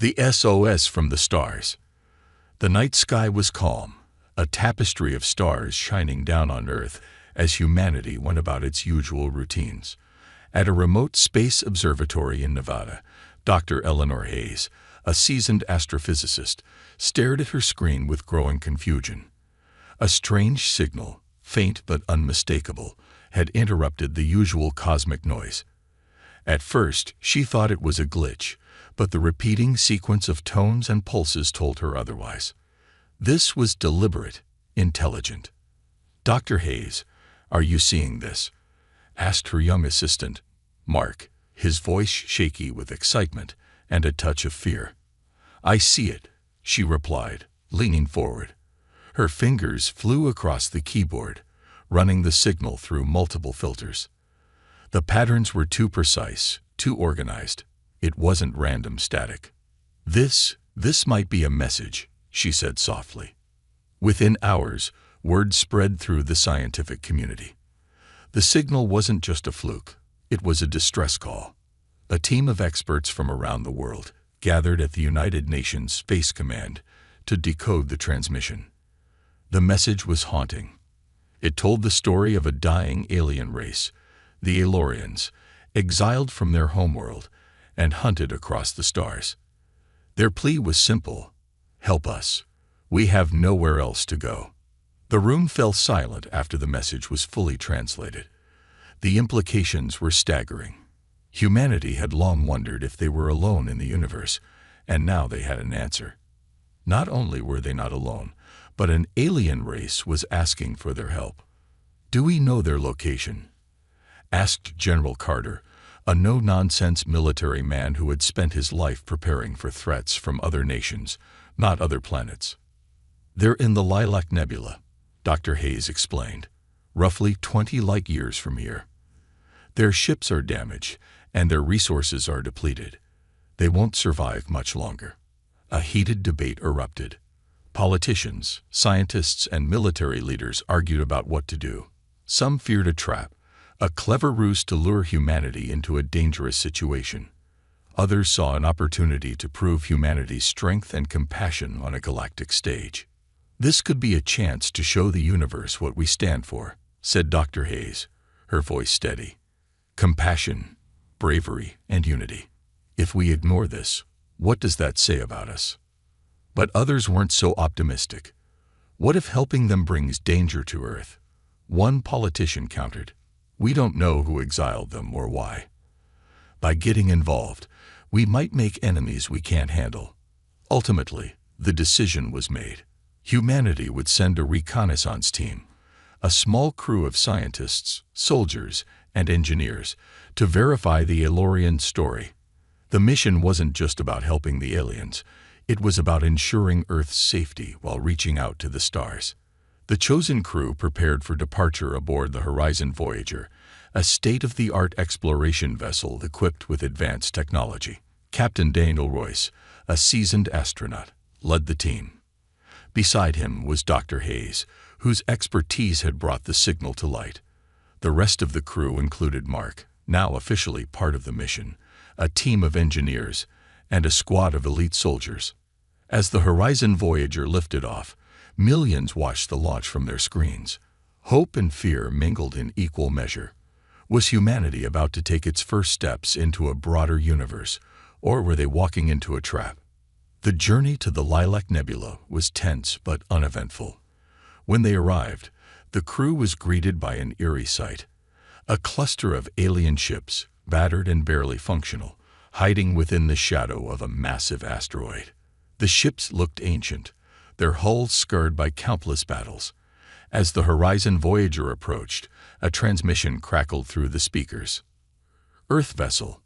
The SOS from the stars. The night sky was calm, a tapestry of stars shining down on Earth as humanity went about its usual routines. At a remote space observatory in Nevada, Dr. Eleanor Hayes, a seasoned astrophysicist, stared at her screen with growing confusion. A strange signal, faint but unmistakable, had interrupted the usual cosmic noise. At first, she thought it was a glitch, but the repeating sequence of tones and pulses told her otherwise. This was deliberate, intelligent. "Dr. Hayes, are you seeing this?" asked her young assistant, Mark, his voice shaky with excitement and a touch of fear. "I see it," she replied, leaning forward. Her fingers flew across the keyboard, running the signal through multiple filters. The patterns were too precise, too organized. It wasn't random static. This might be a message," she said softly. Within hours, word spread through the scientific community. The signal wasn't just a fluke. It was a distress call. A team of experts from around the world gathered at the United Nations Space Command to decode the transmission. The message was haunting. It told the story of a dying alien race, the Aelorians, exiled from their homeworld and hunted across the stars. Their plea was simple: "Help us. We have nowhere else to go." The room fell silent after the message was fully translated. The implications were staggering. Humanity had long wondered if they were alone in the universe, and now they had an answer. Not only were they not alone, but an alien race was asking for their help. "Do we know their location?" asked General Carter, a no-nonsense military man who had spent his life preparing for threats from other nations, not other planets. "They're in the Lilac Nebula," Dr. Hayes explained, "roughly 20 light-years from here. Their ships are damaged, and their resources are depleted. They won't survive much longer." A heated debate erupted. Politicians, scientists, and military leaders argued about what to do. Some feared a trap, a clever ruse to lure humanity into a dangerous situation. Others saw an opportunity to prove humanity's strength and compassion on a galactic stage. "This could be a chance to show the universe what we stand for," said Dr. Hayes, her voice steady. "Compassion, bravery, and unity. If we ignore this, what does that say about us?" But others weren't so optimistic. "What if helping them brings danger to Earth?" One politician countered. "We don't know who exiled them or why. By getting involved, we might make enemies we can't handle." Ultimately, the decision was made. Humanity would send a reconnaissance team, a small crew of scientists, soldiers, and engineers, to verify the Aelorian story. The mission wasn't just about helping the aliens. It was about ensuring Earth's safety while reaching out to the stars. The chosen crew prepared for departure aboard the Horizon Voyager, a state-of-the-art exploration vessel equipped with advanced technology. Captain Daniel Royce, a seasoned astronaut, led the team. Beside him was Dr. Hayes, whose expertise had brought the signal to light. The rest of the crew included Mark, now officially part of the mission, a team of engineers, and a squad of elite soldiers. As the Horizon Voyager lifted off, millions watched the launch from their screens. Hope and fear mingled in equal measure. Was humanity about to take its first steps into a broader universe, or were they walking into a trap? The journey to the Lilac Nebula was tense but uneventful. When they arrived, the crew was greeted by an eerie sight. A cluster of alien ships, battered and barely functional, hiding within the shadow of a massive asteroid. The ships looked ancient, their hulls scarred by countless battles. As the Horizon Voyager approached, a transmission crackled through the speakers. "Earth vessel,"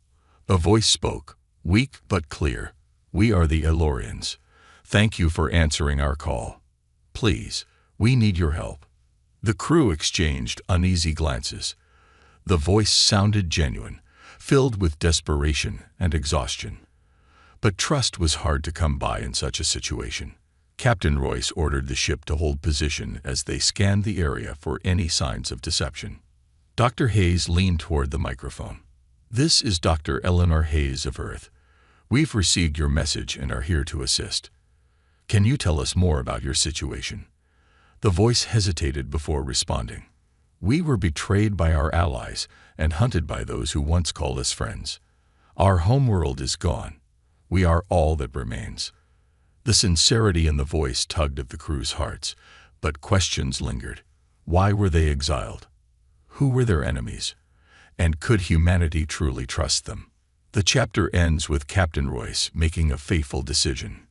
a voice spoke, weak but clear. "We are the Aelorians. Thank you for answering our call. Please, we need your help." The crew exchanged uneasy glances. The voice sounded genuine, filled with desperation and exhaustion. But trust was hard to come by in such a situation. Captain Royce ordered the ship to hold position as they scanned the area for any signs of deception. Dr. Hayes leaned toward the microphone. "This is Dr. Eleanor Hayes of Earth. We've received your message and are here to assist. Can you tell us more about your situation? The voice hesitated before responding. We were betrayed by our allies and hunted by those who once called us friends. Our homeworld is gone. We are all that remains. The sincerity in the voice tugged at the crew's hearts, but questions lingered. Why were they exiled? Who were their enemies? And could humanity truly trust them? The chapter ends with Captain Royce making a fateful decision.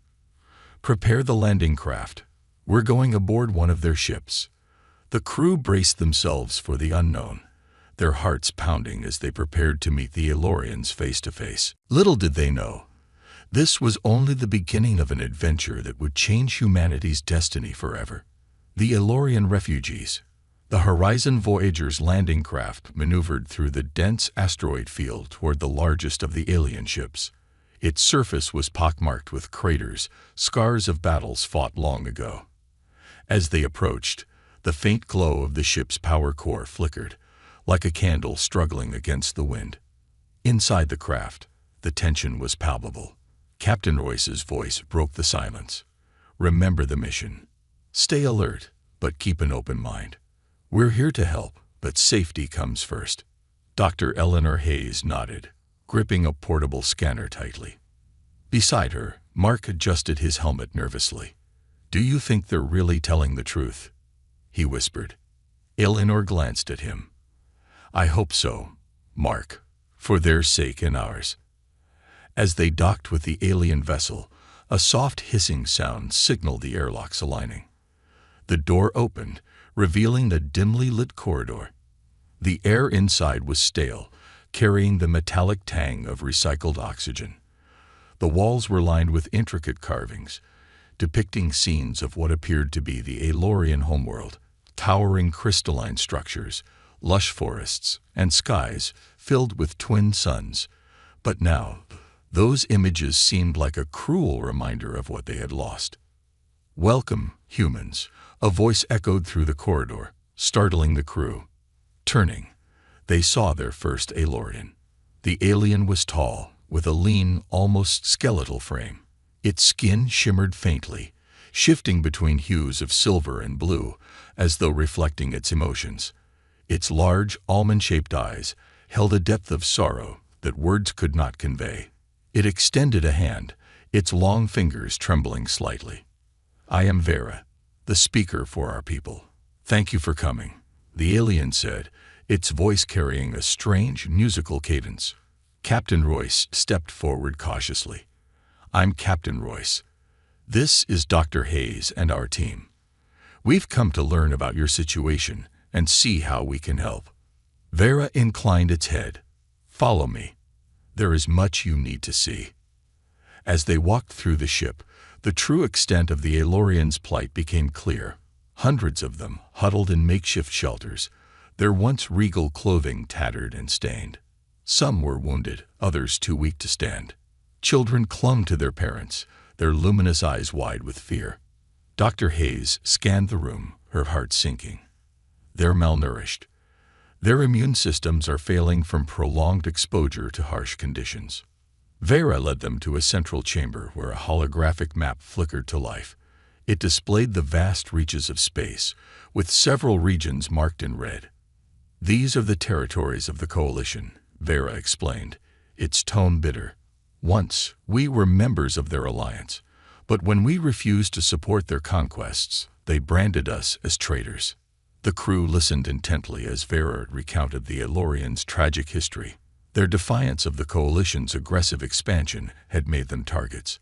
Prepare the landing craft. We're going aboard one of their ships. The crew braced themselves for the unknown, their hearts pounding as they prepared to meet the Elorians face to face. Little did they know, this was only the beginning of an adventure that would change humanity's destiny forever. The Elorian refugees. The Horizon Voyager's landing craft maneuvered through the dense asteroid field toward the largest of the alien ships. Its surface was pockmarked with craters, scars of battles fought long ago. As they approached, the faint glow of the ship's power core flickered, like a candle struggling against the wind. Inside the craft, the tension was palpable. Captain Royce's voice broke the silence. Remember the mission. Stay alert, but keep an open mind. We're here to help, but safety comes first. Dr. Eleanor Hayes nodded, gripping a portable scanner tightly. Beside her, Mark adjusted his helmet nervously. Do you think they're really telling the truth? He whispered. Eleanor glanced at him. I hope so, Mark, for their sake and ours. As they docked with the alien vessel, a soft hissing sound signaled the airlocks aligning. The door opened, revealing the dimly lit corridor. The air inside was stale, carrying the metallic tang of recycled oxygen. The walls were lined with intricate carvings, depicting scenes of what appeared to be the Elorian homeworld, towering crystalline structures, lush forests, and skies filled with twin suns. But now, those images seemed like a cruel reminder of what they had lost. Welcome, humans, a voice echoed through the corridor, startling the crew. Turning, they saw their first Elorian. The alien was tall, with a lean, almost skeletal frame. Its skin shimmered faintly, shifting between hues of silver and blue, as though reflecting its emotions. Its large, almond-shaped eyes held a depth of sorrow that words could not convey. It extended a hand, its long fingers trembling slightly. I am Vera, the speaker for our people. Thank you for coming, the alien said, its voice carrying a strange musical cadence. Captain Royce stepped forward cautiously. I'm Captain Royce. This is Dr. Hayes and our team. We've come to learn about your situation and see how we can help. Vera inclined its head. Follow me. There is much you need to see. As they walked through the ship, the true extent of the Elorians' plight became clear. Hundreds of them, huddled in makeshift shelters, their once regal clothing tattered and stained. Some were wounded, others too weak to stand. Children clung to their parents, their luminous eyes wide with fear. Dr. Hayes scanned the room, her heart sinking. They're malnourished. Their immune systems are failing from prolonged exposure to harsh conditions. Vera led them to a central chamber where a holographic map flickered to life. It displayed the vast reaches of space, with several regions marked in red. These are the territories of the Coalition, Vera explained, its tone bitter. Once, we were members of their alliance, but when we refused to support their conquests, they branded us as traitors. The crew listened intently as Vera recounted the Elorians' tragic history. Their defiance of the Coalition's aggressive expansion had made them targets.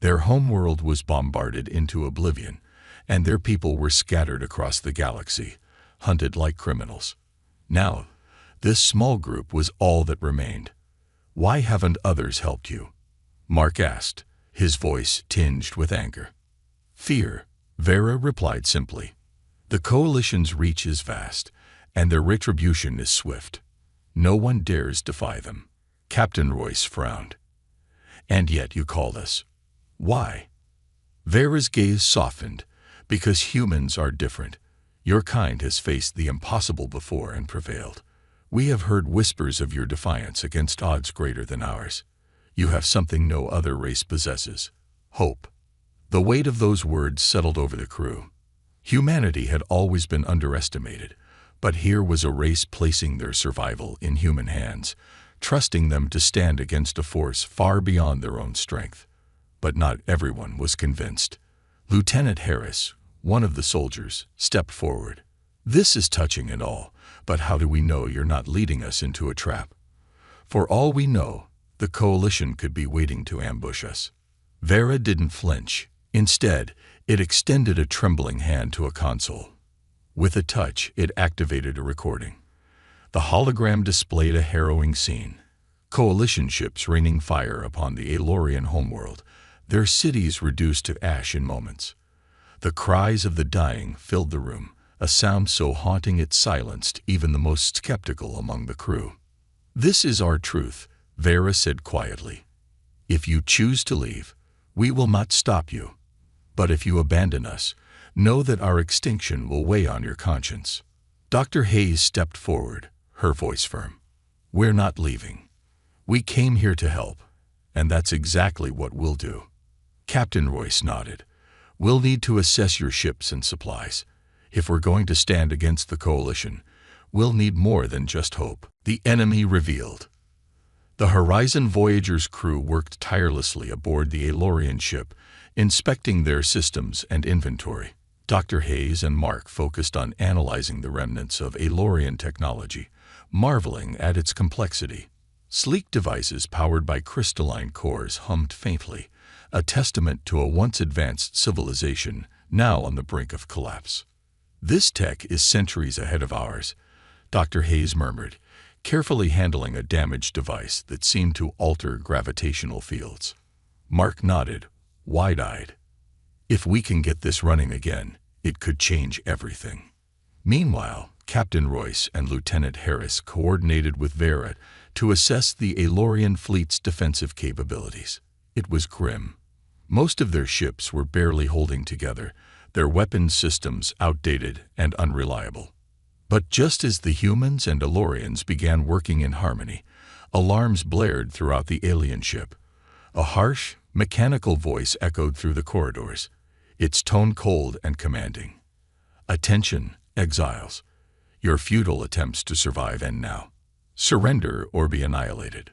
Their homeworld was bombarded into oblivion, and their people were scattered across the galaxy, hunted like criminals. Now, this small group was all that remained. Why haven't others helped you? Mark asked, his voice tinged with anger. Fear, Vera replied simply. The Coalition's reach is vast, and their retribution is swift. No one dares defy them. Captain Royce frowned. And yet you called us. Why? Vera's gaze softened. Because humans are different. Your kind has faced the impossible before and prevailed. We have heard whispers of your defiance against odds greater than ours. You have something no other race possesses: hope. The weight of those words settled over the crew. Humanity had always been underestimated, but here was a race placing their survival in human hands, trusting them to stand against a force far beyond their own strength. But not everyone was convinced. Lieutenant Harris, one of the soldiers, stepped forward. "This is touching and all, but how do we know you're not leading us into a trap? For all we know, the coalition could be waiting to ambush us." Vera didn't flinch. Instead, it extended a trembling hand to a console. With a touch, it activated a recording. The hologram displayed a harrowing scene. Coalition ships raining fire upon the Aelorian homeworld, their cities reduced to ash in moments. The cries of the dying filled the room, a sound so haunting it silenced even the most skeptical among the crew. "This is our truth," Vera said quietly. "If you choose to leave, we will not stop you. But if you abandon us, know that our extinction will weigh on your conscience." Dr. Hayes stepped forward, her voice firm. "We're not leaving. We came here to help, and that's exactly what we'll do." Captain Royce nodded. "We'll need to assess your ships and supplies. If we're going to stand against the coalition, we'll need more than just hope." The enemy revealed. The Horizon Voyager's crew worked tirelessly aboard the Aelorian ship, inspecting their systems and inventory. Dr. Hayes and Mark focused on analyzing the remnants of Aelorian technology, marveling at its complexity. Sleek devices powered by crystalline cores hummed faintly, a testament to a once advanced civilization now on the brink of collapse. "This tech is centuries ahead of ours," Dr. Hayes murmured, carefully handling a damaged device that seemed to alter gravitational fields. Mark nodded, wide-eyed. "If we can get this running again, it could change everything." Meanwhile, Captain Royce and Lieutenant Harris coordinated with Vera to assess the Aelorian fleet's defensive capabilities. It was grim. Most of their ships were barely holding together, their weapons systems outdated and unreliable. But just as the humans and Aelorians began working in harmony, alarms blared throughout the alien ship. A harsh, mechanical voice echoed through the corridors, its tone cold and commanding. "Attention, exiles. Your futile attempts to survive end now. Surrender or be annihilated."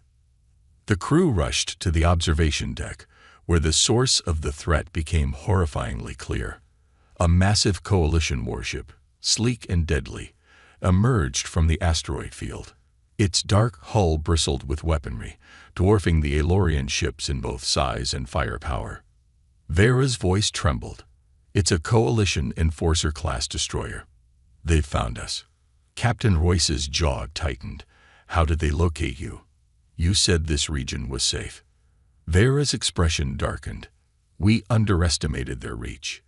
The crew rushed to the observation deck, where the source of the threat became horrifyingly clear. A massive coalition warship, sleek and deadly, emerged from the asteroid field. Its dark hull bristled with weaponry, dwarfing the Aelorian ships in both size and firepower. Vera's voice trembled. "It's a Coalition Enforcer-class destroyer. They've found us." Captain Royce's jaw tightened. "How did they locate you? You said this region was safe." Vera's expression darkened. "We underestimated their reach.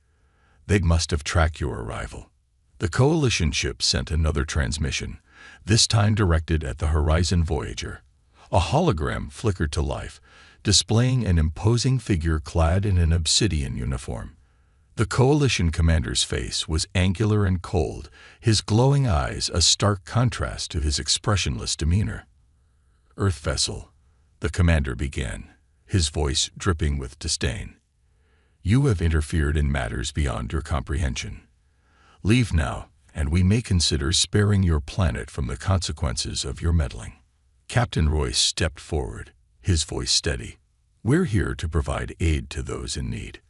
They must have tracked your arrival." The Coalition ship sent another transmission, this time directed at the Horizon Voyager. A hologram flickered to life, displaying an imposing figure clad in an obsidian uniform. The Coalition commander's face was angular and cold, his glowing eyes a stark contrast to his expressionless demeanor. "Earth vessel," the commander began, his voice dripping with disdain. "You have interfered in matters beyond your comprehension. Leave now, and we may consider sparing your planet from the consequences of your meddling." Captain Royce stepped forward, his voice steady. "We're here to provide aid to those in need.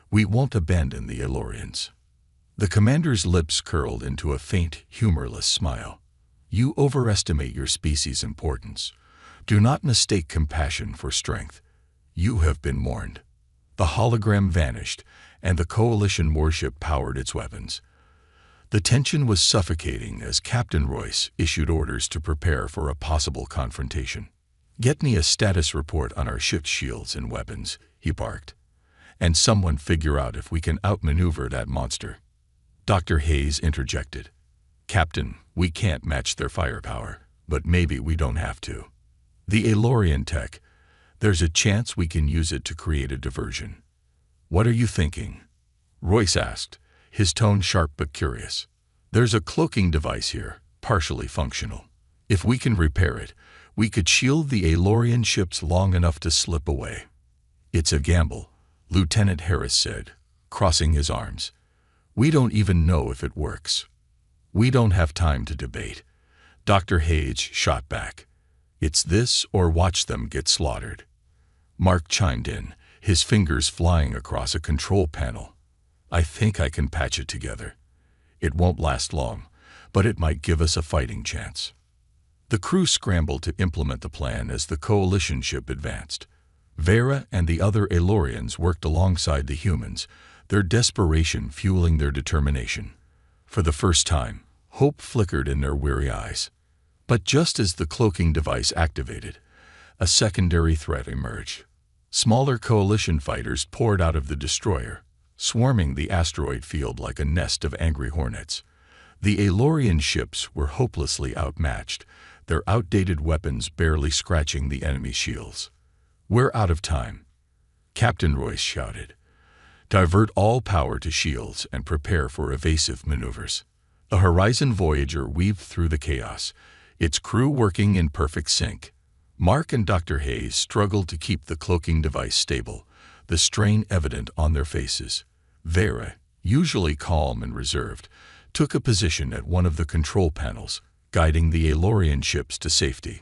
We won't abandon the Aelorians." The commander's lips curled into a faint, humorless smile. "You overestimate your species' importance. Do not mistake compassion for strength. You have been warned." The hologram vanished, and the Coalition warship powered its weapons. The tension was suffocating as Captain Royce issued orders to prepare for a possible confrontation. "Get me a status report on our ship's shields and weapons," he barked. "And someone figure out if we can outmaneuver that monster." Dr. Hayes interjected. "Captain, we can't match their firepower, but maybe we don't have to. The Aelorian tech, there's a chance we can use it to create a diversion." "What are you thinking?" Royce asked, his tone sharp but curious. "There's a cloaking device here, partially functional. If we can repair it, We could shield the Aelorian ships long enough to slip away. It's a gamble, Lieutenant Harris said, crossing his arms. We don't even know if it works. We don't have time to debate. Dr. Hayes shot back. It's this or watch them get slaughtered. Mark chimed in, his fingers flying across a control panel. I think I can patch it together. It won't last long, but it might give us a fighting chance. The crew scrambled to implement the plan as the coalition ship advanced. Vera and the other Aelorians worked alongside the humans, their desperation fueling their determination. For the first time, hope flickered in their weary eyes. But just as the cloaking device activated, a secondary threat emerged. Smaller coalition fighters poured out of the destroyer, swarming the asteroid field like a nest of angry hornets. The Aelorian ships were hopelessly outmatched, their outdated weapons barely scratching the enemy shields. We're out of time, Captain Royce shouted. Divert all power to shields and prepare for evasive maneuvers. The Horizon Voyager weaved through the chaos, its crew working in perfect sync. Mark and Dr. Hayes struggled to keep the cloaking device stable, the strain evident on their faces. Vera, usually calm and reserved, took a position at one of the control panels, guiding the Aelorian ships to safety.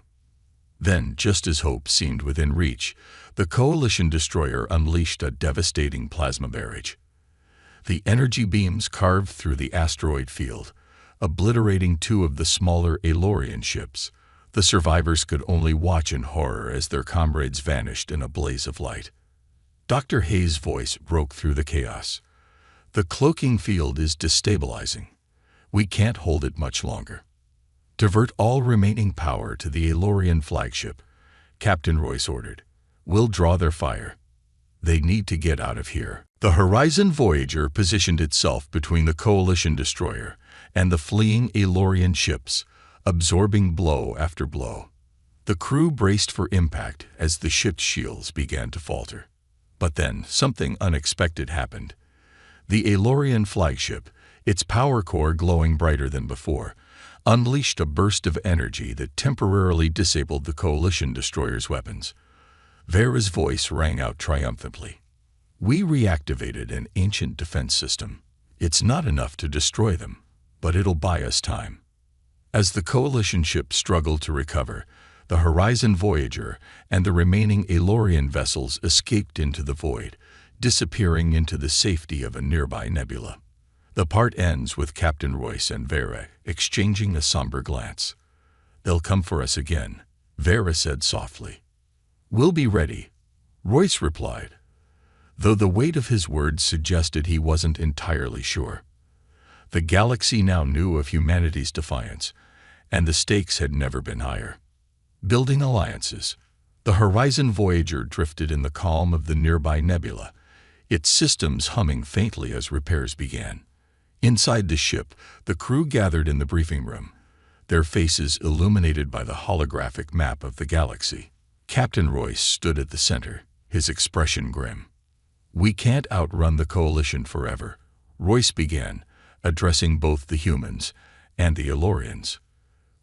Then, just as hope seemed within reach, the Coalition destroyer unleashed a devastating plasma barrage. The energy beams carved through the asteroid field, obliterating two of the smaller Aelorian ships. The survivors could only watch in horror as their comrades vanished in a blaze of light. Dr. Hayes' voice broke through the chaos. The cloaking field is destabilizing. We can't hold it much longer. Divert all remaining power to the Aelorian flagship, Captain Royce ordered. We'll draw their fire. They need to get out of here. The Horizon Voyager positioned itself between the Coalition destroyer and the fleeing Aelorian ships, absorbing blow after blow. The crew braced for impact as the ship's shields began to falter. But then something unexpected happened. The Aelorian flagship, its power core glowing brighter than before, unleashed a burst of energy that temporarily disabled the Coalition destroyer's weapons. Vera's voice rang out triumphantly. We reactivated an ancient defense system. It's not enough to destroy them, but it'll buy us time. As the Coalition ship struggled to recover, the Horizon Voyager and the remaining Aelorian vessels escaped into the void, disappearing into the safety of a nearby nebula. The part ends with Captain Royce and Vera exchanging a somber glance. They'll come for us again, Vera said softly. We'll be ready, Royce replied, though the weight of his words suggested he wasn't entirely sure. The galaxy now knew of humanity's defiance, and the stakes had never been higher. Building alliances, the Horizon Voyager drifted in the calm of the nearby nebula, its systems humming faintly as repairs began. Inside the ship, the crew gathered in the briefing room, their faces illuminated by the holographic map of the galaxy. Captain Royce stood at the center, his expression grim. We can't outrun the Coalition forever, Royce began, addressing both the humans and the Aelorians.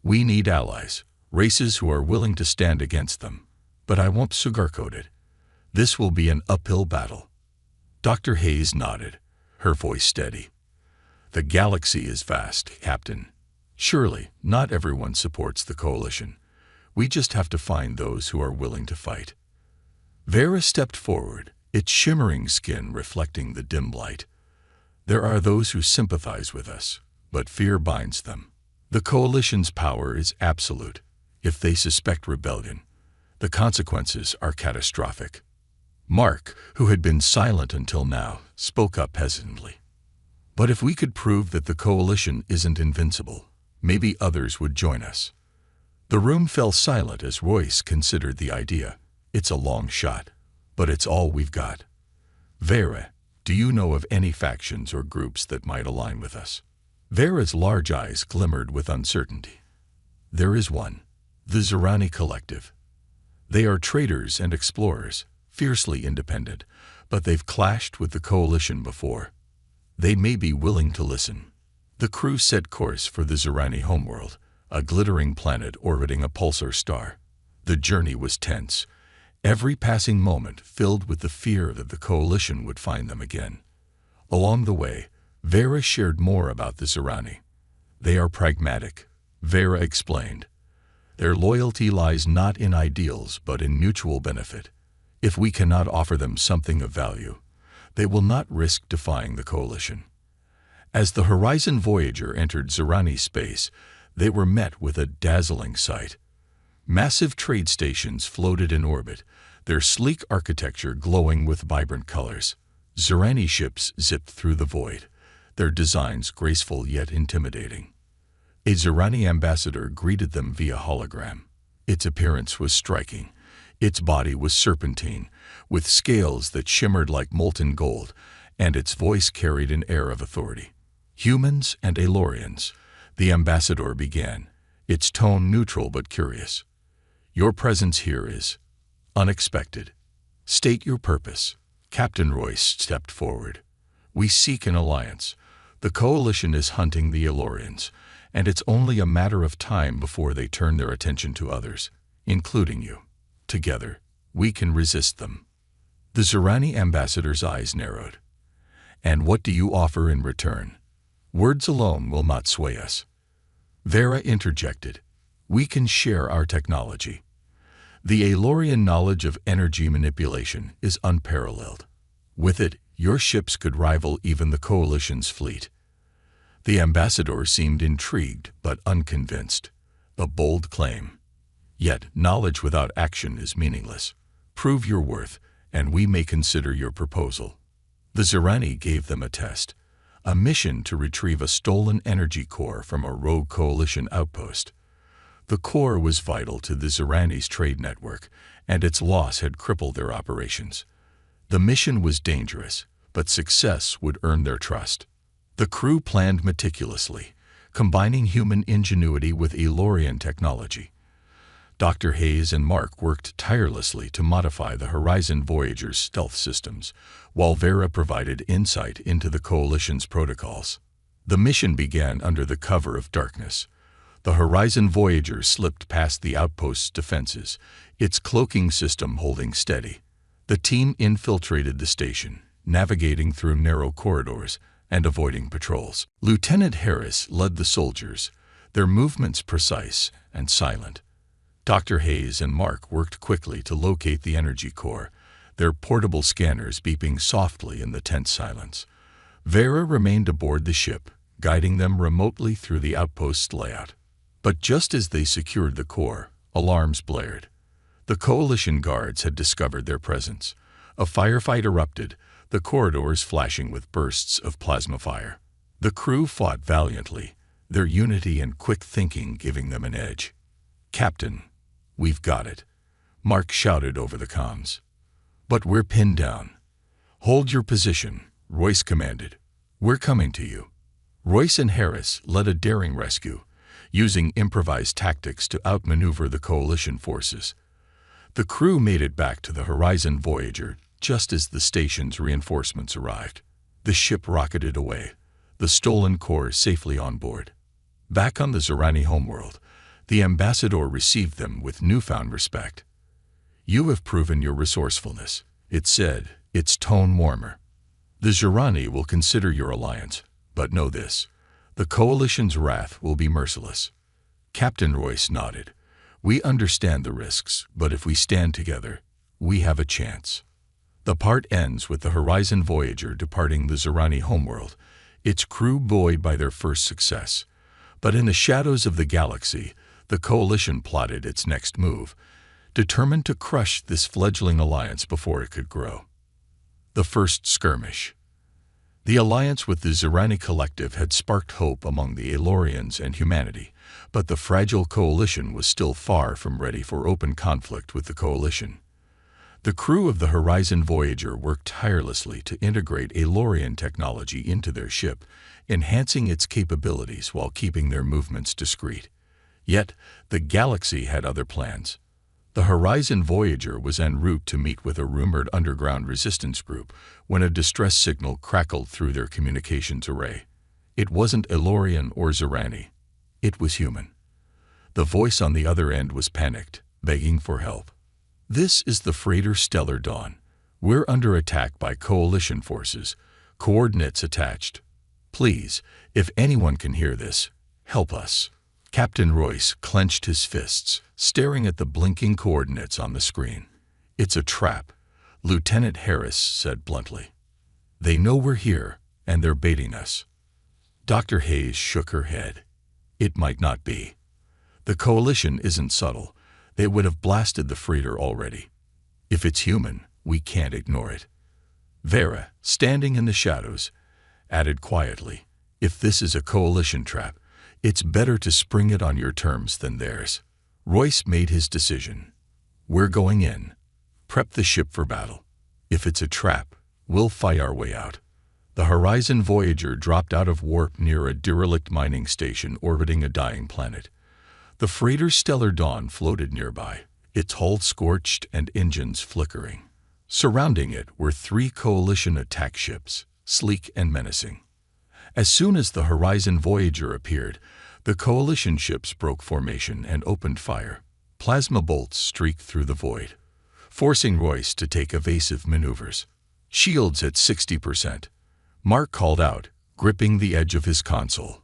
We need allies, races who are willing to stand against them. But I won't sugarcoat it. This will be an uphill battle. Dr. Hayes nodded, her voice steady. The galaxy is vast, Captain. Surely, not everyone supports the Coalition. We just have to find those who are willing to fight. Vera stepped forward, its shimmering skin reflecting the dim light. There are those who sympathize with us, but fear binds them. The Coalition's power is absolute. If they suspect rebellion, the consequences are catastrophic. Mark, who had been silent until now, spoke up hesitantly. But if we could prove that the Coalition isn't invincible, maybe others would join us. The room fell silent as Royce considered the idea. It's a long shot, but it's all we've got. Vera, do you know of any factions or groups that might align with us? Vera's large eyes glimmered with uncertainty. There is one, the Zerani Collective. They are traders and explorers, fiercely independent, but they've clashed with the Coalition before. They may be willing to listen. The crew set course for the Zerani homeworld, a glittering planet orbiting a pulsar star. The journey was tense, every passing moment filled with the fear that the Coalition would find them again. Along the way, Vera shared more about the Zirani. They are pragmatic, Vera explained. Their loyalty lies not in ideals but in mutual benefit. If we cannot offer them something of value, they will not risk defying the Coalition. As the Horizon Voyager entered Zirani space, they were met with a dazzling sight. Massive trade stations floated in orbit, their sleek architecture glowing with vibrant colors. Zirani ships zipped through the void, their designs graceful yet intimidating. A Zirani ambassador greeted them via hologram. Its appearance was striking. Its body was serpentine, with scales that shimmered like molten gold, and its voice carried an air of authority. "Humans and Aelorians," the ambassador began, its tone neutral but curious. "Your presence here is unexpected. State your purpose." Captain Royce stepped forward. "We seek an alliance. The Coalition is hunting the Aelorians, and it's only a matter of time before they turn their attention to others, including you. Together, we can resist them." The Zirani ambassador's eyes narrowed. "And what do you offer in return? Words alone will not sway us." Vera interjected. "We can share our technology. The Aelorian knowledge of energy manipulation is unparalleled. With it, your ships could rival even the Coalition's fleet." The ambassador seemed intrigued but unconvinced. A bold claim. Yet knowledge without action is meaningless. Prove your worth, and we may consider your proposal. The Zirani gave them a test, a mission to retrieve a stolen energy core from a rogue Coalition outpost. The core was vital to the Zirani's trade network, and its loss had crippled their operations. The mission was dangerous, but success would earn their trust. The crew planned meticulously, combining human ingenuity with Aelorian technology. Dr. Hayes and Mark worked tirelessly to modify the Horizon Voyager's stealth systems, while Vera provided insight into the Coalition's protocols. The mission began under the cover of darkness. The Horizon Voyager slipped past the outpost's defenses, its cloaking system holding steady. The team infiltrated the station, navigating through narrow corridors and avoiding patrols. Lieutenant Harris led the soldiers, their movements precise and silent. Dr. Hayes and Mark worked quickly to locate the energy core, their portable scanners beeping softly in the tense silence. Vera remained aboard the ship, guiding them remotely through the outpost's layout. But just as they secured the core, alarms blared. The Coalition guards had discovered their presence. A firefight erupted, the corridors flashing with bursts of plasma fire. The crew fought valiantly, their unity and quick thinking giving them an edge. "Captain, we've got it," Mark shouted over the comms. "But we're pinned down." "Hold your position," Royce commanded. "We're coming to you." Royce and Harris led a daring rescue, using improvised tactics to outmaneuver the Coalition forces. The crew made it back to the Horizon Voyager just as the station's reinforcements arrived. The ship rocketed away, the stolen core safely on board. Back on the Zirani homeworld, the ambassador received them with newfound respect. "You have proven your resourcefulness," it said, its tone warmer. "The Zirani will consider your alliance, but know this: the Coalition's wrath will be merciless." Captain Royce nodded. "We understand the risks, but if we stand together, we have a chance." The part ends with the Horizon Voyager departing the Zirani homeworld, its crew buoyed by their first success. But in the shadows of the galaxy, the Coalition plotted its next move, determined to crush this fledgling alliance before it could grow. The first skirmish. The alliance with the Zirani collective had sparked hope among the Aelorians and humanity, but the fragile Coalition was still far from ready for open conflict with the Coalition. The crew of the Horizon Voyager worked tirelessly to integrate Aelorian technology into their ship, enhancing its capabilities while keeping their movements discreet. Yet, the galaxy had other plans. The Horizon Voyager was en route to meet with a rumored underground resistance group when a distress signal crackled through their communications array. It wasn't Aelorian or Zirani. It was human. The voice on the other end was panicked. begging for help. "This is the freighter Stellar Dawn. We're under attack by Coalition forces. Coordinates attached. Please, if anyone can hear this, help us." Captain Royce clenched his fists, staring at the blinking coordinates on the screen. "It's a trap," Lieutenant Harris said bluntly. "They know we're here, and they're baiting us." Dr. Hayes shook her head. "It might not be. The Coalition isn't subtle. They would have blasted the freighter already. If it's human, we can't ignore it." Vera, standing in the shadows, added quietly, "If this is a Coalition trap, it's better to spring it on your terms than theirs." Royce made his decision. "We're going in. Prep the ship for battle. If it's a trap, we'll fight our way out." The Horizon Voyager dropped out of warp near a derelict mining station orbiting a dying planet. The freighter Stellar Dawn floated nearby, its hull scorched and engines flickering. Surrounding it were 3 Coalition attack ships, sleek and menacing. As soon as the Horizon Voyager appeared, the Coalition ships broke formation and opened fire. Plasma bolts streaked through the void, forcing Royce to take evasive maneuvers. "Shields at 60%. Mark called out, gripping the edge of his console.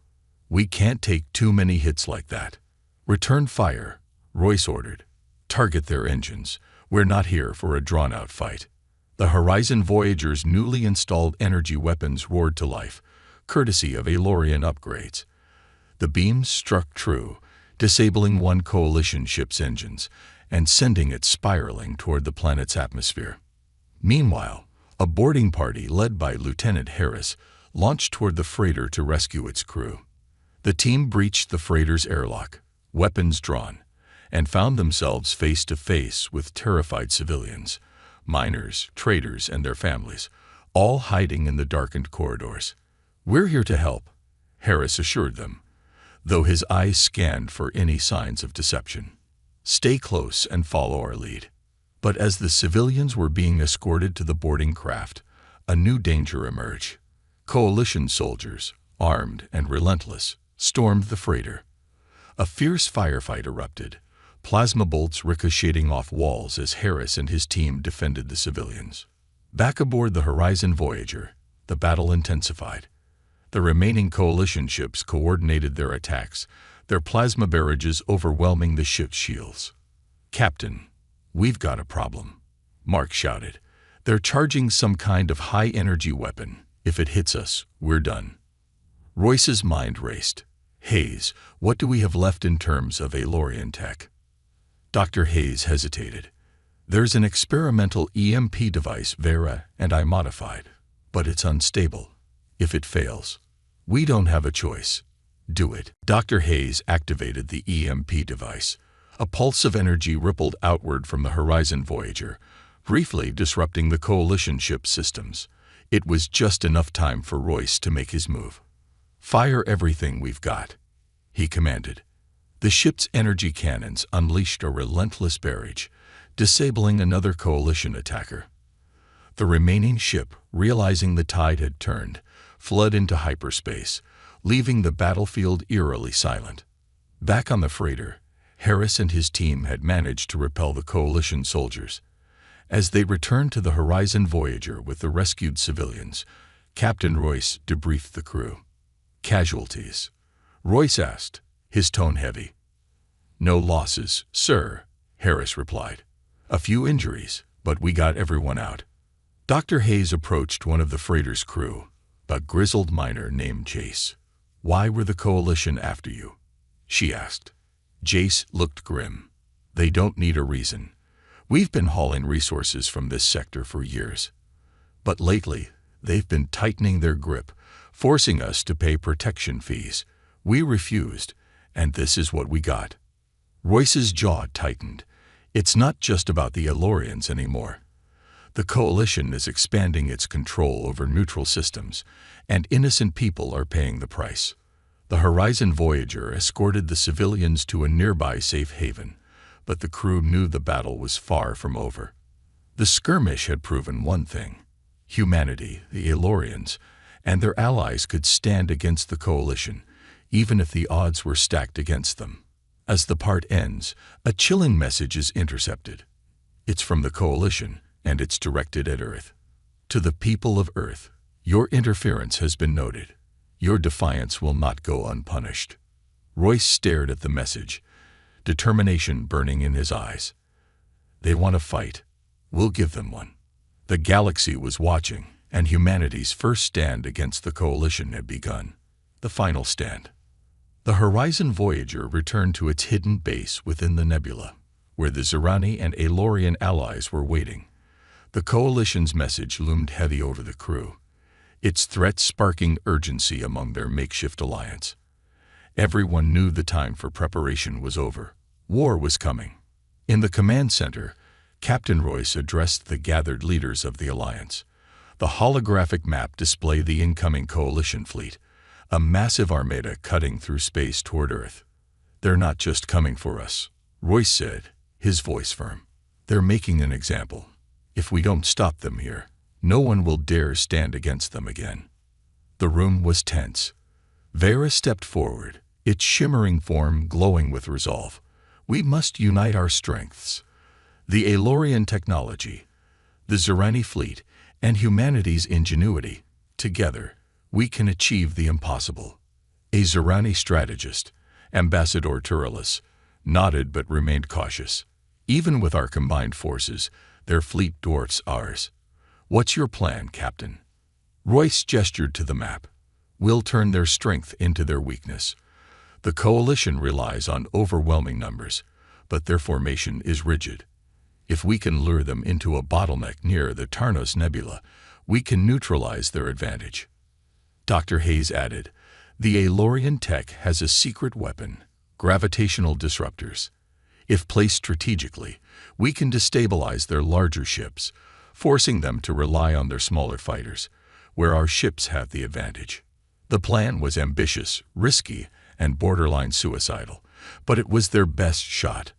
"We can't take too many hits like that." "Return fire," Royce ordered. "Target their engines. We're not here for a drawn-out fight." The Horizon Voyager's newly installed energy weapons roared to life, courtesy of Aelorian upgrades. The beams struck true, disabling one Coalition ship's engines and sending it spiraling toward the planet's atmosphere. Meanwhile, a boarding party led by Lieutenant Harris launched toward the freighter to rescue its crew. The team breached the freighter's airlock, weapons drawn, and found themselves face to face with terrified civilians, miners, traders, and their families, all hiding in the darkened corridors. "We're here to help," Harris assured them, though his eyes scanned for any signs of deception. "Stay close and follow our lead." But as the civilians were being escorted to the boarding craft, a new danger emerged. Coalition soldiers, armed and relentless, stormed the freighter. A fierce firefight erupted, plasma bolts ricocheting off walls as Harris and his team defended the civilians. Back aboard the Horizon Voyager, the battle intensified. The remaining Coalition ships coordinated their attacks, their plasma barrages overwhelming the ship's shields. "Captain, we've got a problem," Mark shouted. "They're charging some kind of high-energy weapon. If it hits us, we're done." Royce's mind raced. "Hayes, what do we have left in terms of Aelorian tech?" Dr. Hayes hesitated. "There's an experimental EMP device Vera and I modified, but it's unstable. If it fails, we don't have a choice. Do it." Dr. Hayes activated the EMP device. A pulse of energy rippled outward from the Horizon Voyager, briefly disrupting the Coalition ship's systems. It was just enough time for Royce to make his move. "Fire everything we've got," he commanded. The ship's energy cannons unleashed a relentless barrage, disabling another Coalition attacker. The remaining ship, realizing the tide had turned, fled into hyperspace, leaving the battlefield eerily silent. Back on the freighter, Harris and his team had managed to repel the Coalition soldiers. As they returned to the Horizon Voyager with the rescued civilians, Captain Royce debriefed the crew. "Casualties?" Royce asked, his tone heavy. "No losses, sir," Harris replied. "A few injuries, but we got everyone out." Dr. Hayes approached one of the freighter's crew, a grizzled miner named Jace. "Why were the Coalition after you?" she asked. Jace looked grim. "They don't need a reason. We've been hauling resources from this sector for years. But lately, they've been tightening their grip, forcing us to pay protection fees. We refused, and this is what we got." Royce's jaw tightened. It's not just about the Aelorians anymore. The Coalition is expanding its control over neutral systems, and innocent people are paying the price. The Horizon Voyager escorted the civilians to a nearby safe haven, but the crew knew the battle was far from over. The skirmish had proven one thing. Humanity, the Aelorians, and their allies could stand against the Coalition, even if the odds were stacked against them. As the part ends, a chilling message is intercepted. It's from the Coalition, and it's directed at Earth. To the people of Earth, your interference has been noted. Your defiance will not go unpunished. Royce stared at the message, determination burning in his eyes. They want a fight. We'll give them one. The galaxy was watching, and humanity's first stand against the Coalition had begun. The final stand. The Horizon Voyager returned to its hidden base within the nebula, where the Zerani and Aelorian allies were waiting. The Coalition's message loomed heavy over the crew, its threat sparking urgency among their makeshift alliance. Everyone knew the time for preparation was over. War was coming. In the command center, Captain Royce addressed the gathered leaders of the alliance. The holographic map displayed the incoming Coalition fleet, a massive armada cutting through space toward Earth. They're not just coming for us, Royce said, his voice firm. They're making an example. If we don't stop them here, no one will dare stand against them again. The room was tense. Vera stepped forward, its shimmering form glowing with resolve. We must unite our strengths. The Aelorian technology, the Zerani fleet, and humanity's ingenuity. Together, we can achieve the impossible. A Zerani strategist, Ambassador Turles, nodded but remained cautious. Even with our combined forces, their fleet dwarfs ours. What's your plan, Captain? Royce gestured to the map. We'll turn their strength into their weakness. The Coalition relies on overwhelming numbers, but their formation is rigid. If we can lure them into a bottleneck near the Tarnos Nebula, we can neutralize their advantage. Dr. Hayes added, the Aelorian tech has a secret weapon, gravitational disruptors. If placed strategically, we can destabilize their larger ships, forcing them to rely on their smaller fighters, where our ships have the advantage. The plan was ambitious, risky, and borderline suicidal, but it was their best shot.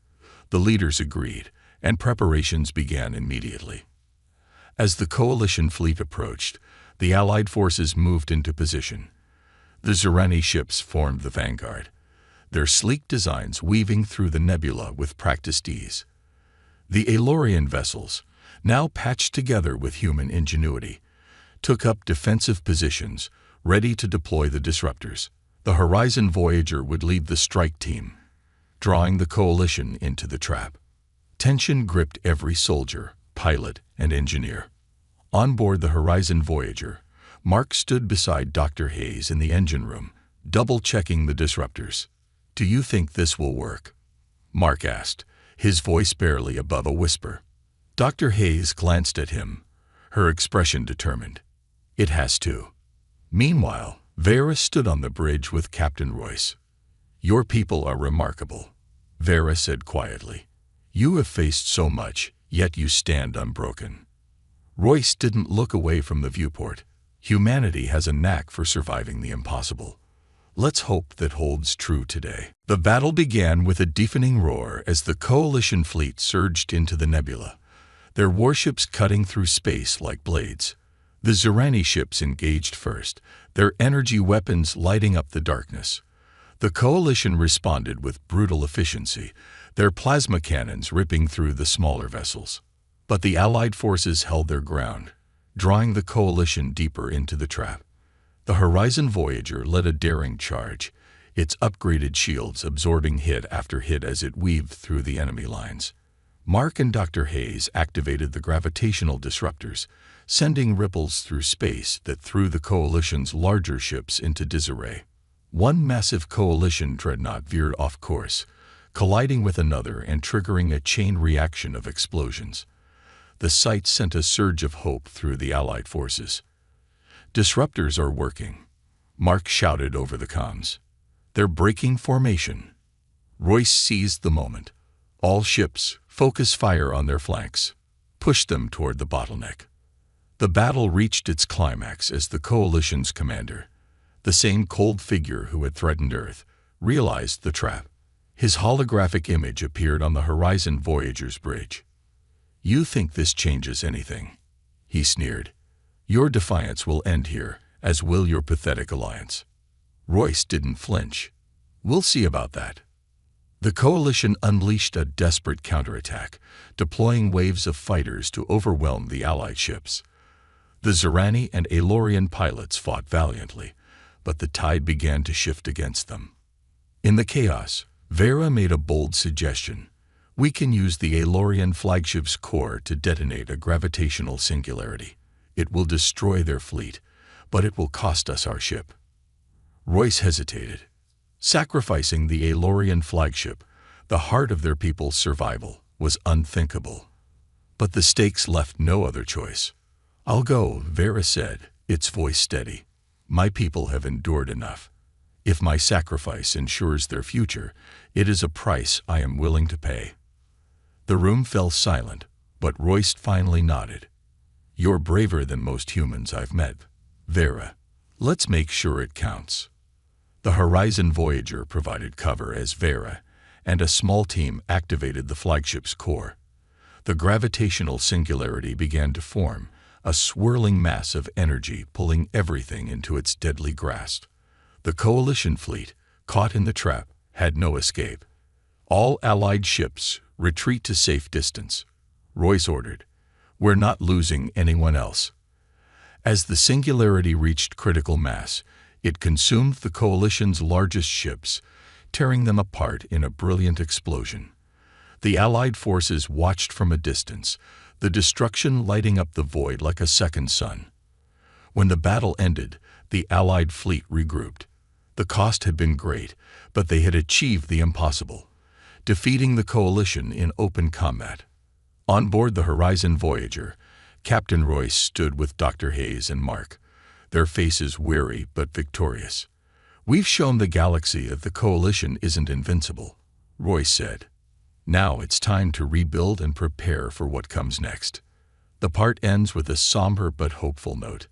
The leaders agreed, and preparations began immediately. As the Coalition fleet approached, the Allied forces moved into position. The Zerani ships formed the vanguard, their sleek designs weaving through the nebula with practiced ease. The Aelorian vessels, now patched together with human ingenuity, took up defensive positions, ready to deploy the disruptors. The Horizon Voyager would lead the strike team, drawing the Coalition into the trap. Tension gripped every soldier, pilot, and engineer. On board the Horizon Voyager, Mark stood beside Dr. Hayes in the engine room, double-checking the disruptors. Do you think this will work? Mark asked, his voice barely above a whisper. Dr. Hayes glanced at him, her expression determined. It has to. Meanwhile, Vera stood on the bridge with Captain Royce. Your people are remarkable, Vera said quietly. You have faced so much, yet you stand unbroken. Royce didn't look away from the viewport. Humanity has a knack for surviving the impossible. Let's hope that holds true today. The battle began with a deafening roar as the Coalition fleet surged into the nebula, their warships cutting through space like blades. The Zerani ships engaged first, their energy weapons lighting up the darkness. The Coalition responded with brutal efficiency, their plasma cannons ripping through the smaller vessels. But the Allied forces held their ground, drawing the Coalition deeper into the trap. The Horizon Voyager led a daring charge, its upgraded shields absorbing hit after hit as it weaved through the enemy lines. Mark and Dr. Hayes activated the gravitational disruptors, sending ripples through space that threw the Coalition's larger ships into disarray. One massive Coalition dreadnought veered off course, colliding with another and triggering a chain reaction of explosions. The sight sent a surge of hope through the Allied forces. Disruptors are working, Mark shouted over the comms. They're breaking formation. Royce seized the moment. All ships, focus fire on their flanks. Push them toward the bottleneck. The battle reached its climax as the Coalition's commander, the same cold figure who had threatened Earth, realized the trap. His holographic image appeared on the Horizon Voyager's bridge. You think this changes anything? He sneered. Your defiance will end here, as will your pathetic alliance. Royce didn't flinch. We'll see about that. The coalition unleashed a desperate counterattack, deploying waves of fighters to overwhelm the Allied ships. The Zirani and Aelorian pilots fought valiantly, but the tide began to shift against them. In the chaos, Vera made a bold suggestion. We can use the Aelorian flagship's core to detonate a gravitational singularity. It will destroy their fleet, but it will cost us our ship. Royce hesitated. Sacrificing the Aelorian flagship, the heart of their people's survival, was unthinkable. But the stakes left no other choice. "I'll go," Vera said, its voice steady. "My people have endured enough. If my sacrifice ensures their future, it is a price I am willing to pay." The room fell silent, but Royce finally nodded. "You're braver than most humans I've met, Vera. Let's make sure it counts." The Horizon Voyager provided cover as Vera and a small team activated the flagship's core. The gravitational singularity began to form, a swirling mass of energy pulling everything into its deadly grasp. The Coalition fleet, caught in the trap, had no escape. "All Allied ships, retreat to safe distance," Royce ordered. "We're not losing anyone else." As the singularity reached critical mass, it consumed the Coalition's largest ships, tearing them apart in a brilliant explosion. The Allied forces watched from a distance, the destruction lighting up the void like a second sun. When the battle ended, the Allied fleet regrouped. The cost had been great, but they had achieved the impossible, defeating the Coalition in open combat. On board the Horizon Voyager, Captain Royce stood with Dr. Hayes and Mark, their faces weary but victorious. "We've shown the galaxy that the Coalition isn't invincible," Royce said. "Now it's time to rebuild and prepare for what comes next." The part ends with a somber but hopeful note.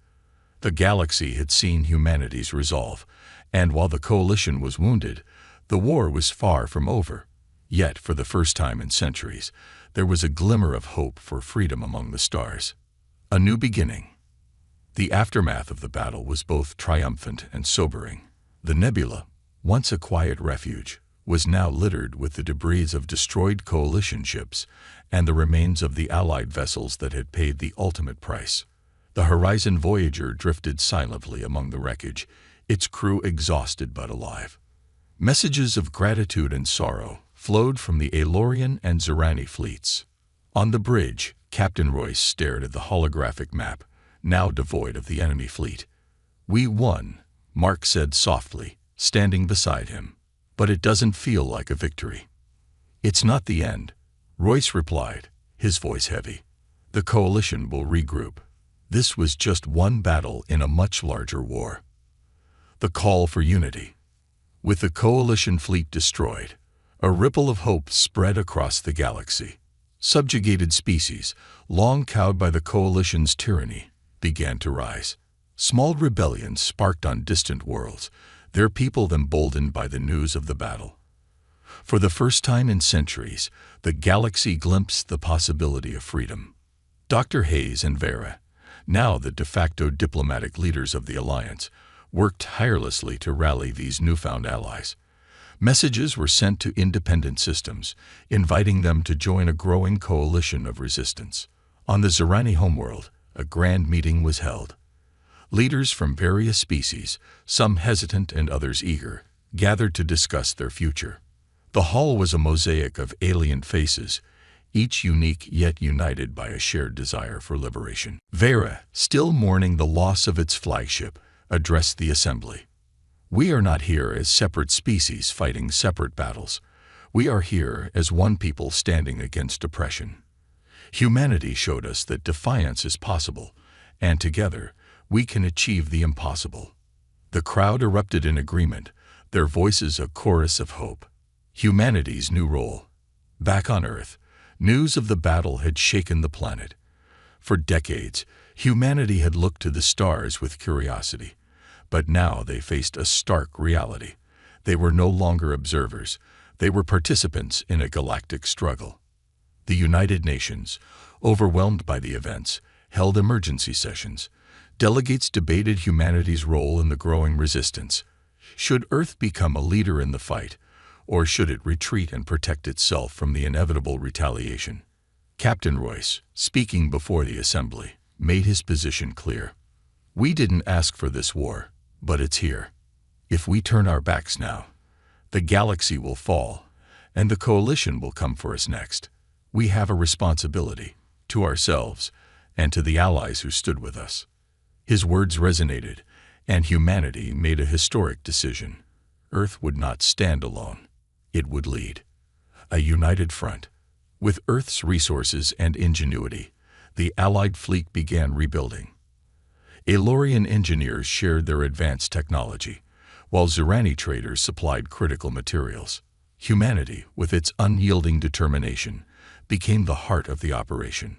The galaxy had seen humanity's resolve, and while the Coalition was wounded, the war was far from over. Yet, for the first time in centuries, there was a glimmer of hope for freedom among the stars. A new beginning. The aftermath of the battle was both triumphant and sobering. The nebula, once a quiet refuge, was now littered with the debris of destroyed Coalition ships and the remains of the Allied vessels that had paid the ultimate price. The Horizon Voyager drifted silently among the wreckage, its crew exhausted but alive. Messages of gratitude and sorrow flowed from the Aelorian and Zirani fleets. On the bridge, Captain Royce stared at the holographic map, now devoid of the enemy fleet. "We won," Mark said softly, standing beside him. "But it doesn't feel like a victory." "It's not the end," Royce replied, his voice heavy. "The Coalition will regroup. This was just one battle in a much larger war." The call for unity. With the Coalition fleet destroyed, a ripple of hope spread across the galaxy. Subjugated species, long cowed by the Coalition's tyranny, began to rise. Small rebellions sparked on distant worlds, their people emboldened by the news of the battle. For the first time in centuries, the galaxy glimpsed the possibility of freedom. Dr. Hayes and Vera, now the de facto diplomatic leaders of the Alliance, worked tirelessly to rally these newfound allies. Messages were sent to independent systems, inviting them to join a growing coalition of resistance. On the Zirani homeworld, a grand meeting was held. Leaders from various species, some hesitant and others eager, gathered to discuss their future. The hall was a mosaic of alien faces, each unique yet united by a shared desire for liberation. Vera, still mourning the loss of its flagship, addressed the assembly. "We are not here as separate species fighting separate battles. We are here as one people standing against oppression. Humanity showed us that defiance is possible, and together we can achieve the impossible." The crowd erupted in agreement, their voices a chorus of hope. Humanity's new role. Back on Earth, news of the battle had shaken the planet. For decades, humanity had looked to the stars with curiosity, but now they faced a stark reality. They were no longer observers, they were participants in a galactic struggle. The United Nations, overwhelmed by the events, held emergency sessions. Delegates debated humanity's role in the growing resistance. Should Earth become a leader in the fight, or should it retreat and protect itself from the inevitable retaliation? Captain Royce, speaking before the assembly, made his position clear. We didn't ask for this war, but it's here. If we turn our backs now, the galaxy will fall, and the coalition will come for us next. We have a responsibility, to ourselves, and to the allies who stood with us. His words resonated, and humanity made a historic decision. Earth would not stand alone. It would lead. A united front. With Earth's resources and ingenuity, the Allied fleet began rebuilding. Elorian engineers shared their advanced technology, while Zerani traders supplied critical materials. Humanity, with its unyielding determination, became the heart of the operation.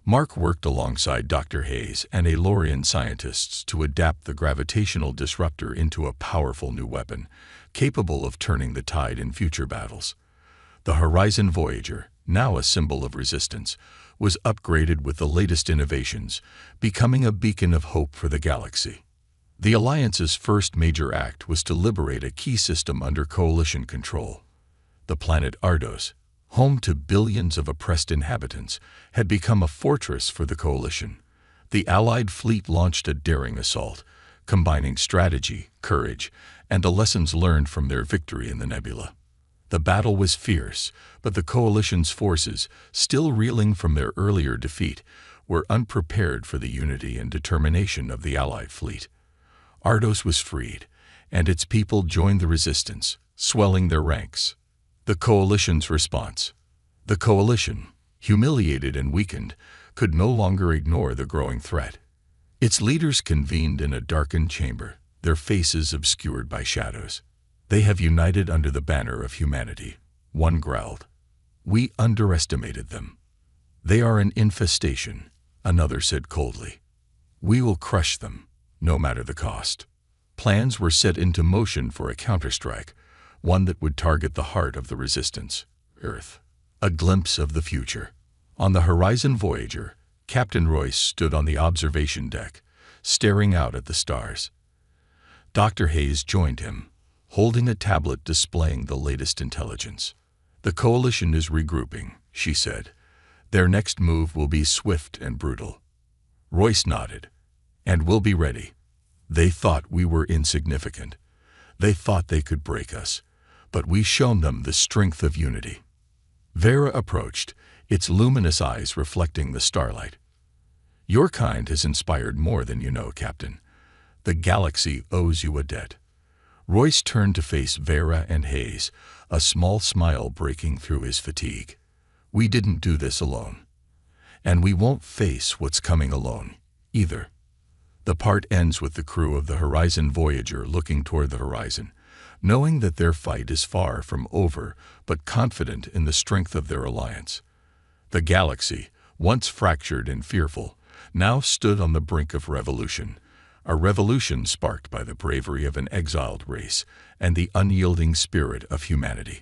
Mark worked alongside Dr. Hayes and Elorian scientists to adapt the gravitational disruptor into a powerful new weapon, capable of turning the tide in future battles. The Horizon Voyager, now a symbol of resistance, was upgraded with the latest innovations, becoming a beacon of hope for the galaxy. The Alliance's first major act was to liberate a key system under Coalition control. The planet Ardos, home to billions of oppressed inhabitants, had become a fortress for the Coalition. The Allied fleet launched a daring assault, combining strategy, courage, and the lessons learned from their victory in the nebula. The battle was fierce, but the Coalition's forces, still reeling from their earlier defeat, were unprepared for the unity and determination of the Allied fleet. Ardos was freed, and its people joined the resistance, swelling their ranks. The Coalition's response. The Coalition, humiliated and weakened, could no longer ignore the growing threat. Its leaders convened in a darkened chamber, their faces obscured by shadows. "They have united under the banner of humanity," one growled. "We underestimated them." "They are an infestation," another said coldly. "We will crush them, no matter the cost." Plans were set into motion for a counterstrike, one that would target the heart of the resistance, Earth. A glimpse of the future. On the Horizon Voyager, Captain Royce stood on the observation deck, staring out at the stars. Dr. Hayes joined him, holding a tablet displaying the latest intelligence. "The Coalition is regrouping," she said. "Their next move will be swift and brutal." Royce nodded. "And we'll be ready. They thought we were insignificant. They thought they could break us, but we've shown them the strength of unity." Vera approached, its luminous eyes reflecting the starlight. "Your kind has inspired more than you know, Captain. The galaxy owes you a debt." Royce turned to face Vera and Hayes, a small smile breaking through his fatigue. "We didn't do this alone. And we won't face what's coming alone, either." The part ends with the crew of the Horizon Voyager looking toward the horizon, knowing that their fight is far from over, but confident in the strength of their alliance. The galaxy, once fractured and fearful, now stood on the brink of revolution. A revolution sparked by the bravery of an exiled race and the unyielding spirit of humanity.